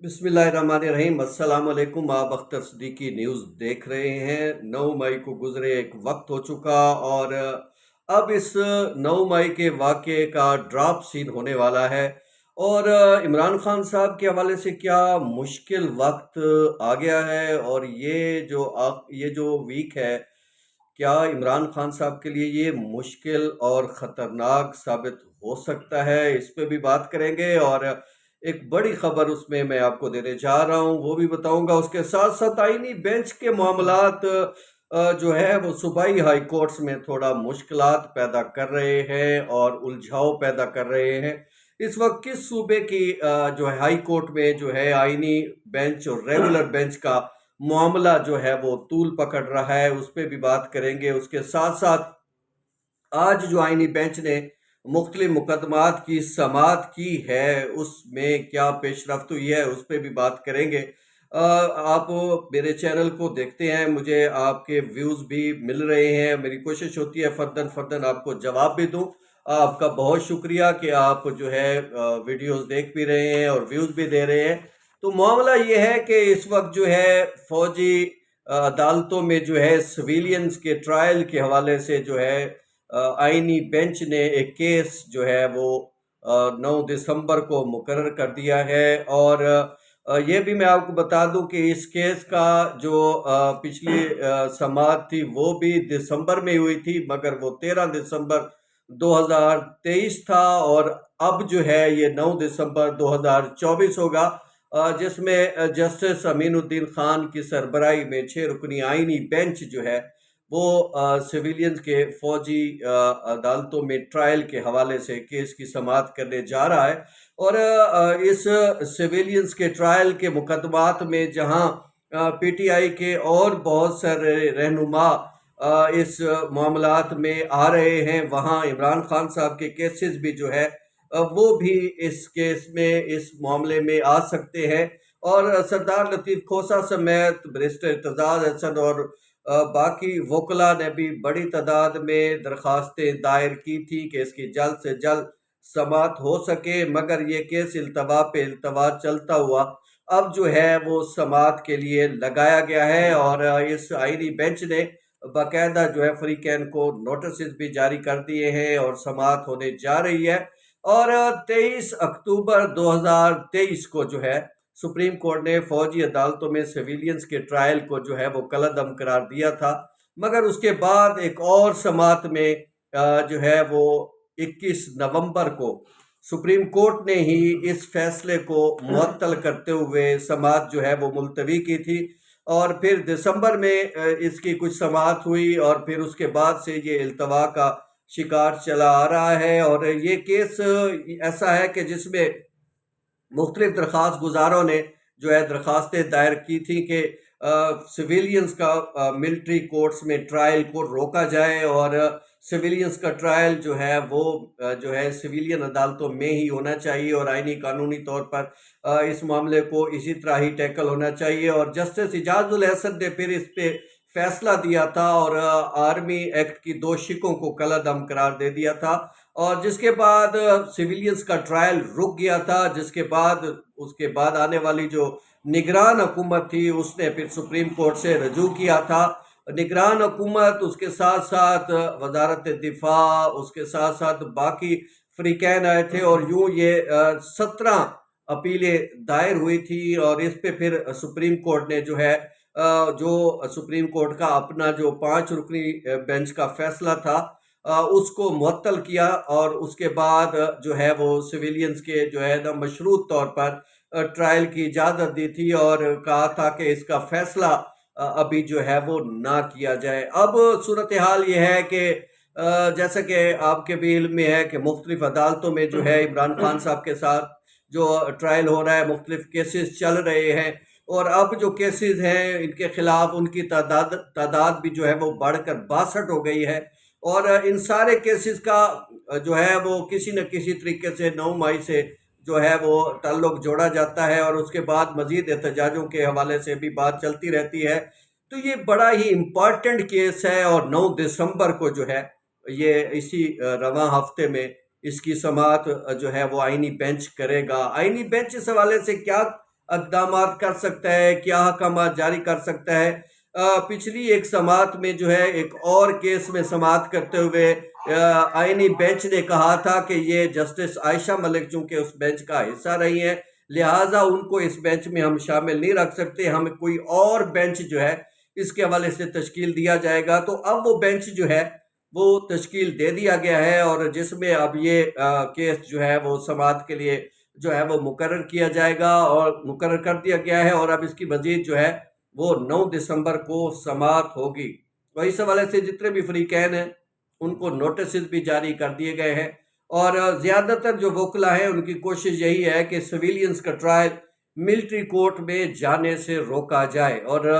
بسم اللہ الرحمن الرحیم۔ السلام علیکم۔ آپ اختر صدیقی نیوز دیکھ رہے ہیں۔ 9 مئی کو گزرے ایک وقت ہو چکا اور اب اس 9 مئی کے واقعے کا ڈراپ سین ہونے والا ہے، اور عمران خان صاحب کے حوالے سے کیا مشکل وقت آ گیا ہے، اور یہ جو ویک ہے، کیا عمران خان صاحب کے لیے یہ مشکل اور خطرناک ثابت ہو سکتا ہے، اس پہ بھی بات کریں گے۔ اور ایک بڑی خبر اس میں آپ کو دینے جا رہا ہوں، وہ بھی بتاؤں گا۔ اس کے ساتھ ساتھ آئینی بینچ کے معاملات جو ہے وہ صوبائی ہائی کورٹس میں تھوڑا مشکلات پیدا کر رہے ہیں اور الجھاؤ پیدا کر رہے ہیں۔ اس وقت کس صوبے کی جو ہے ہائی کورٹ میں جو ہے آئینی بینچ اور ریگولر بینچ کا معاملہ جو ہے وہ طول پکڑ رہا ہے، اس پہ بھی بات کریں گے۔ اس کے ساتھ ساتھ آج جو آئینی بینچ نے مختلف مقدمات کی سماعت کی ہے، اس میں کیا پیش رفت ہوئی ہے، اس پہ بھی بات کریں گے۔ آپ میرے چینل کو دیکھتے ہیں، مجھے آپ کے ویوز بھی مل رہے ہیں، میری کوشش ہوتی ہے فرداً آپ کو جواب بھی دوں۔ آپ کا بہت شکریہ کہ آپ جو ہے ویڈیوز دیکھ بھی رہے ہیں اور ویوز بھی دے رہے ہیں۔ تو معاملہ یہ ہے کہ اس وقت جو ہے فوجی عدالتوں میں جو ہے سویلینز کے ٹرائل کے حوالے سے جو ہے آئینی بینچ نے ایک کیس جو ہے وہ 9 دسمبر کو مقرر کر دیا ہے۔ اور یہ بھی میں آپ کو بتا دوں کہ اس کیس کا جو پچھلی سماعت تھی وہ بھی دسمبر میں ہوئی تھی، مگر وہ 13 دسمبر 2023 تھا، اور اب جو ہے یہ 9 دسمبر 2024 ہوگا، جس میں جسٹس امین الدین خان کی سربراہی میں 6 رکنی آئینی بینچ جو ہے وہ سویلینز کے فوجی عدالتوں میں ٹرائل کے حوالے سے کیس کی سماعت کرنے جا رہا ہے۔ اور اس سویلینز کے ٹرائل کے مقدمات میں جہاں پی ٹی آئی کے اور بہت سارے رہنما اس معاملات میں آ رہے ہیں، وہاں عمران خان صاحب کے کیسز بھی جو ہے وہ بھی اس کیس میں، اس معاملے میں آ سکتے ہیں۔ اور سردار لطیف کھوسہ سمیت بیرسٹر اعتزاز احسن اور باقی وکلاء نے بھی بڑی تعداد میں درخواستیں دائر کی تھی کہ اس کی جلد سے جلد سماعت ہو سکے، مگر یہ کیس التوا پہ التوا چلتا ہوا اب جو ہے وہ سماعت کے لیے لگایا گیا ہے۔ اور اس آئینی بینچ نے باقاعدہ جو ہے فریقین کو نوٹسز بھی جاری کر دیے ہیں اور سماعت ہونے جا رہی ہے۔ اور 23 اکتوبر 2023 کو جو ہے سپریم کورٹ نے فوجی عدالتوں میں سویلینز کے ٹرائل کو جو ہے وہ کالعدم قرار دیا تھا، مگر اس کے بعد ایک اور سماعت میں جو ہے وہ 21 نومبر کو سپریم کورٹ نے ہی اس فیصلے کو معطل کرتے ہوئے سماعت جو ہے وہ ملتوی کی تھی، اور پھر دسمبر میں اس کی کچھ سماعت ہوئی، اور پھر اس کے بعد سے یہ التوا کا شکار چلا آ رہا ہے۔ اور یہ کیس ایسا ہے کہ جس میں مختلف درخواست گزاروں نے جو ہے درخواستیں دائر کی تھی کہ سویلینز کا ملٹری کورٹس میں ٹرائل کو روکا جائے، اور سویلینز کا ٹرائل جو ہے وہ جو ہے سویلین عدالتوں میں ہی ہونا چاہیے، اور آئینی قانونی طور پر اس معاملے کو اسی طرح ہی ٹیکل ہونا چاہیے۔ اور جسٹس اعجاز الحسن نے پھر اس پہ فیصلہ دیا تھا اور آرمی ایکٹ کی 2 شقوں کو کالعدم قرار دے دیا تھا، اور جس کے بعد سویلینز کا ٹرائل رک گیا تھا۔ جس کے بعد آنے والی جو نگران حکومت تھی اس نے پھر سپریم کورٹ سے رجوع کیا تھا۔ نگران حکومت، اس کے ساتھ ساتھ وزارت دفاع، اس کے ساتھ ساتھ باقی فریقین آئے تھے، اور یوں یہ 17 اپیلیں دائر ہوئی تھی، اور اس پہ پھر سپریم کورٹ نے جو ہے جو سپریم کورٹ کا اپنا جو 5 رکنی بینچ کا فیصلہ تھا اس کو معطل کیا، اور اس کے بعد جو ہے وہ سویلینز کے جو ہے نا مشروط طور پر ٹرائل کی اجازت دی تھی، اور کہا تھا کہ اس کا فیصلہ ابھی جو ہے وہ نہ کیا جائے۔ اب صورتحال یہ ہے کہ جیسا کہ آپ کے بھی علم میں ہے کہ مختلف عدالتوں میں جو ہے عمران خان صاحب کے ساتھ جو ٹرائل ہو رہا ہے، مختلف کیسز چل رہے ہیں، اور اب جو کیسز ہیں ان کے خلاف ان کی تعداد بھی جو ہے وہ بڑھ کر 62 ہو گئی ہے، اور ان سارے کیسز کا جو ہے وہ کسی نہ کسی طریقے سے 9 مئی سے جو ہے وہ تعلق جوڑا جاتا ہے، اور اس کے بعد مزید احتجاجوں کے حوالے سے بھی بات چلتی رہتی ہے۔ تو یہ بڑا ہی امپارٹنٹ کیس ہے، اور 9 دسمبر کو جو ہے یہ اسی رواں ہفتے میں اس کی سماعت جو ہے وہ آئینی بینچ کرے گا۔ آئینی بینچ اس حوالے سے کیا اقدامات کر سکتا ہے، کیا احکامات جاری کر سکتا ہے۔ پچھلی ایک سماعت میں جو ہے ایک اور کیس میں سماعت کرتے ہوئے آئینی بینچ نے کہا تھا کہ یہ جسٹس عائشہ ملک چونکہ اس بینچ کا حصہ رہی ہیں، لہٰذا ان کو اس بینچ میں ہم شامل نہیں رکھ سکتے، ہمیں کوئی اور بینچ جو ہے اس کے حوالے سے تشکیل دیا جائے گا۔ تو اب وہ بینچ جو ہے وہ تشکیل دے دیا گیا ہے، اور جس میں اب یہ کیس جو ہے وہ سماعت کے لیے جو ہے وہ مقرر کیا جائے گا اور مقرر کر دیا گیا ہے، اور اب اس کی مزید جو ہے وہ 9 دسمبر کو سماعت ہوگی۔ اور اس حوالے سے جتنے بھی فریقین ہیں ان کو نوٹسز بھی جاری کر دیے گئے ہیں، اور زیادہ تر جو وکلا ہیں ان کی کوشش یہی ہے کہ سویلینز کا ٹرائل ملٹری کورٹ میں جانے سے روکا جائے۔ اور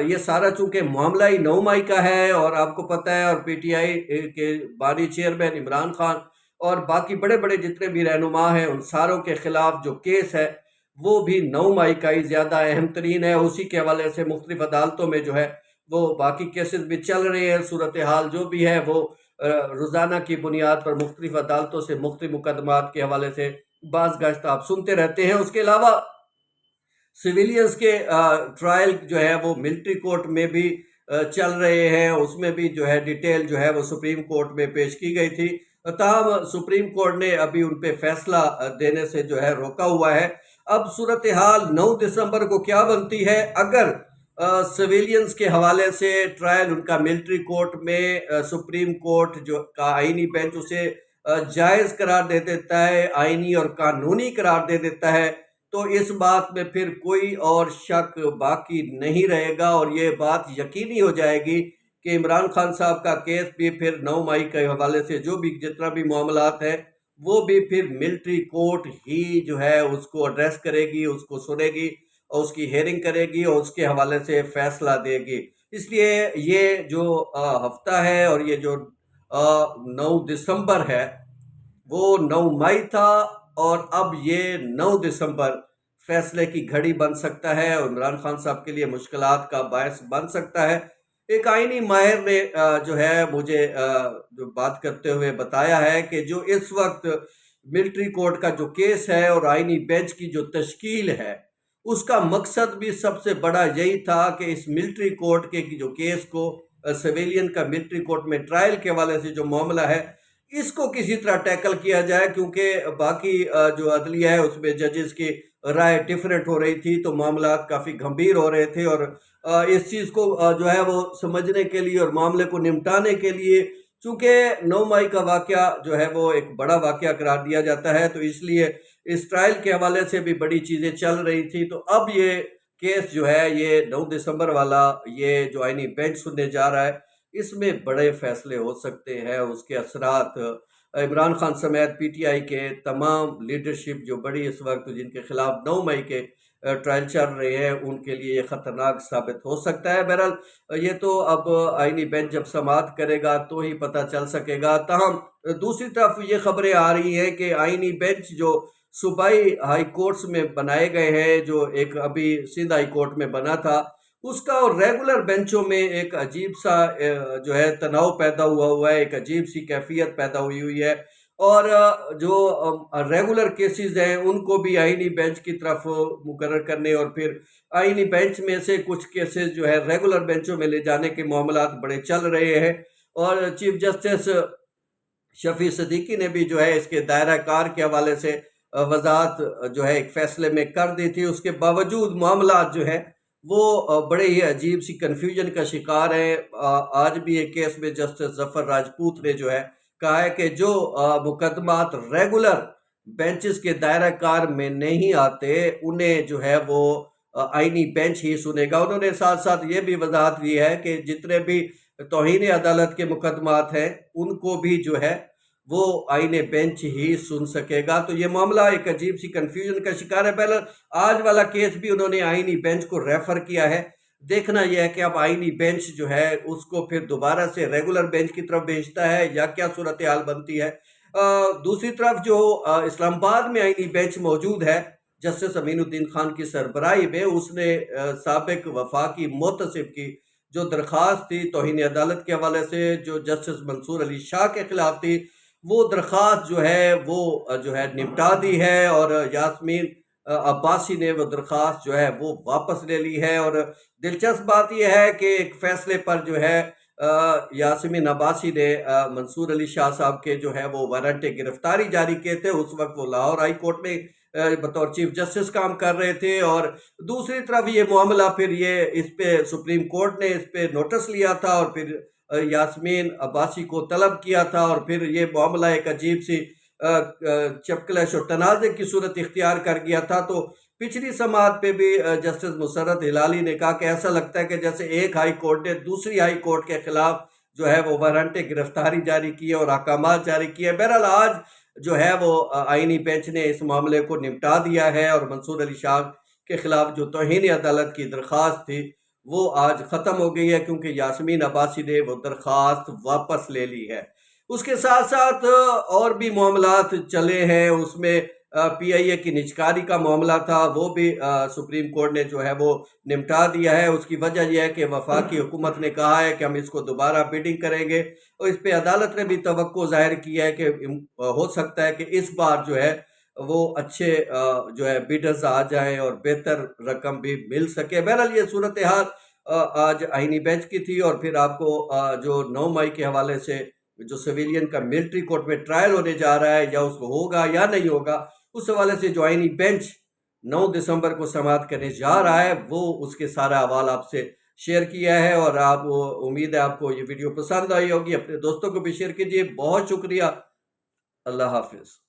یہ سارا چونکہ معاملہ ہی 9 مئی کا ہے، اور آپ کو پتہ ہے، اور پی ٹی آئی کے بانی چیئرمین عمران خان اور باقی بڑے بڑے جتنے بھی رہنما ہیں ان ساروں کے خلاف جو کیس ہے وہ بھی 9 مئی کا ہی زیادہ اہم ترین ہے۔ اسی کے حوالے سے مختلف عدالتوں میں جو ہے وہ باقی کیسز بھی چل رہے ہیں، صورتحال جو بھی ہے وہ روزانہ کی بنیاد پر مختلف عدالتوں سے مختلف مقدمات کے حوالے سے بعض گشت آپ سنتے رہتے ہیں۔ اس کے علاوہ سویلینز کے ٹرائل جو ہے وہ ملٹری کورٹ میں بھی چل رہے ہیں، اس میں بھی جو ہے ڈیٹیل جو ہے وہ سپریم کورٹ میں پیش کی گئی تھی، تاہم سپریم کورٹ نے ابھی ان پہ فیصلہ دینے سے جو ہے روکا ہوا ہے۔ اب صورتحال 9 دسمبر کو کیا بنتی ہے اگر سویلینز کے حوالے سے ٹرائل ان کا ملٹری کورٹ میں سپریم کورٹ جو کا آئینی بینچ اسے جائز قرار دے دیتا ہے، آئینی اور قانونی قرار دے دیتا ہے، تو اس بات میں پھر کوئی اور شک باقی نہیں رہے گا، اور یہ بات یقینی ہو جائے گی کہ عمران خان صاحب کا کیس بھی پھر 9 مئی کے حوالے سے جو بھی جتنا بھی معاملات ہیں وہ بھی پھر ملٹری کورٹ ہی جو ہے اس کو ایڈریس کرے گی، اس کو سنے گی اور اس کی ہیئرنگ کرے گی اور اس کے حوالے سے فیصلہ دے گی۔ اس لیے یہ جو ہفتہ ہے اور یہ جو 9 دسمبر ہے وہ 9 مئی تھا، اور اب یہ 9 دسمبر فیصلے کی گھڑی بن سکتا ہے اور عمران خان صاحب کے لیے مشکلات کا باعث بن سکتا ہے۔ ایک آئینی ماہر نے جو ہے مجھے جو بات کرتے ہوئے بتایا ہے کہ جو اس وقت ملٹری کورٹ کا جو کیس ہے اور آئینی بینچ کی جو تشکیل ہے اس کا مقصد بھی سب سے بڑا یہی تھا کہ اس ملٹری کورٹ کے جو کیس کو سویلین کا ملٹری کورٹ میں ٹرائل کے حوالے سے جو معاملہ ہے اس کو کسی طرح ٹیکل کیا جائے، کیونکہ باقی جو عدلیہ ہے اس میں ججز کی رائے ڈیفرنٹ ہو رہی تھی تو معاملات کافی گھمبیر ہو رہے تھے، اور اس چیز کو جو ہے وہ سمجھنے کے لیے اور معاملے کو نمٹانے کے لیے چونکہ 9 مئی کا واقعہ جو ہے وہ ایک بڑا واقعہ قرار دیا جاتا ہے، تو اس لیے اس ٹرائل کے حوالے سے بھی بڑی چیزیں چل رہی تھی، تو اب یہ کیس جو ہے یہ 9 دسمبر والا یہ جو آئینی بینچ سننے جا رہا ہے اس میں بڑے فیصلے ہو سکتے ہیں۔ اس کے اثرات عمران خان سمیت پی ٹی آئی کے تمام لیڈرشپ جو بڑی اس وقت جن کے خلاف 9 مئی کے ٹرائل چل رہے ہیں ان کے لیے یہ خطرناک ثابت ہو سکتا ہے۔ بہرحال یہ تو اب آئینی بینچ جب سماعت کرے گا تو ہی پتہ چل سکے گا۔ تاہم دوسری طرف یہ خبریں آ رہی ہیں کہ آئینی بینچ جو صوبائی ہائی کورٹس میں بنائے گئے ہیں، جو ایک ابھی سندھ ہائی کورٹ میں بنا تھا، اس کا اور ریگولر بینچوں میں ایک عجیب سا جو ہے تناؤ پیدا ہوا ہے، ایک عجیب سی کیفیت پیدا ہوئی ہے، اور جو ریگولر کیسز ہیں ان کو بھی آئینی بینچ کی طرف مقرر کرنے اور پھر آئینی بینچ میں سے کچھ کیسز جو ہے ریگولر بینچوں میں لے جانے کے معاملات بڑے چل رہے ہیں، اور چیف جسٹس شفیع صدیقی نے بھی جو ہے اس کے دائرہ کار کے حوالے سے وضاحت جو ہے ایک فیصلے میں کر دی تھی۔ اس کے باوجود معاملات جو ہے وہ بڑے ہی عجیب سی کنفیوژن کا شکار ہیں۔ آج بھی ایک کیس میں جسٹس ظفر راجپوت نے جو ہے کہا ہے کہ جو مقدمات ریگولر بینچز کے دائرہ کار میں نہیں آتے انہیں جو ہے وہ آئینی بینچ ہی سنے گا۔ انہوں نے ساتھ ساتھ یہ بھی وضاحت دی ہے کہ جتنے بھی توہین عدالت کے مقدمات ہیں ان کو بھی جو ہے وہ آئینی بینچ ہی سن سکے گا۔ تو یہ معاملہ ایک عجیب سی کنفیوژن کا شکار ہے۔ پہلے آج والا کیس بھی انہوں نے آئینی بینچ کو ریفر کیا ہے، دیکھنا یہ ہے کہ اب آئینی بینچ جو ہے اس کو پھر دوبارہ سے ریگولر بینچ کی طرف بھیجتا ہے یا کیا صورتحال بنتی ہے۔ دوسری طرف جو اسلام آباد میں آئینی بینچ موجود ہے جسٹس امین الدین خان کی سربراہی میں، اس نے سابق وفاقی محتسب کی جو درخواست تھی توہین عدالت کے حوالے سے جو جسٹس منصور علی شاہ کے خلاف تھی، وہ درخواست جو ہے وہ جو ہے نمٹا دی ہے، اور یاسمین عباسی نے وہ درخواست جو ہے وہ واپس لے لی ہے۔ اور دلچسپ بات یہ ہے کہ ایک فیصلے پر جو ہے یاسمین عباسی نے منصور علی شاہ صاحب کے جو ہے وہ وارنٹ گرفتاری جاری کیے تھے۔ اس وقت وہ لاہور ہائی کورٹ میں بطور چیف جسٹس کام کر رہے تھے، اور دوسری طرف یہ معاملہ پھر یہ اس پہ سپریم کورٹ نے اس پہ نوٹس لیا تھا اور پھر یاسمین عباسی کو طلب کیا تھا، اور پھر یہ معاملہ ایک عجیب سی چپکلش اور تنازع کی صورت اختیار کر گیا تھا۔ تو پچھلی سماعت پہ بھی جسٹس مسرت ہلالی نے کہا کہ ایسا لگتا ہے کہ جیسے ایک ہائی کورٹ نے دوسری ہائی کورٹ کے خلاف جو ہے وہ وارنٹ گرفتاری جاری کی ہے اور احکامات جاری کیے۔ بہرحال آج جو ہے وہ آئینی بینچ نے اس معاملے کو نمٹا دیا ہے، اور منصور علی شاہ کے خلاف جو توہین عدالت کی درخواست تھی وہ آج ختم ہو گئی ہے، کیونکہ یاسمین عباسی نے وہ درخواست واپس لے لی ہے۔ اس کے ساتھ ساتھ اور بھی معاملات چلے ہیں، اس میں پی آئی اے کی نجکاری کا معاملہ تھا، وہ بھی سپریم کورٹ نے جو ہے وہ نمٹا دیا ہے۔ اس کی وجہ یہ ہے کہ وفاقی حکومت نے کہا ہے کہ ہم اس کو دوبارہ بیڈنگ کریں گے، اور اس پہ عدالت نے بھی توقع ظاہر کی ہے کہ ہو سکتا ہے کہ اس بار جو ہے وہ اچھے جو ہے بیڈرز آ جائیں اور بہتر رقم بھی مل سکے۔ بہرحال یہ صورتحال آج آئینی بینچ کی تھی، اور پھر آپ کو جو 9 مئی کے حوالے سے جو سویلین کا ملٹری کورٹ میں ٹرائل ہونے جا رہا ہے، یا اس کو ہوگا یا نہیں ہوگا، اس حوالے سے جو آئینی بینچ 9 دسمبر کو سماعت کرنے جا رہا ہے وہ اس کے سارا حوال آپ سے شیئر کیا ہے۔ اور امید ہے آپ کو یہ ویڈیو پسند آئی ہوگی، اپنے دوستوں کو بھی شیئر کیجیے۔ بہت شکریہ، اللہ حافظ۔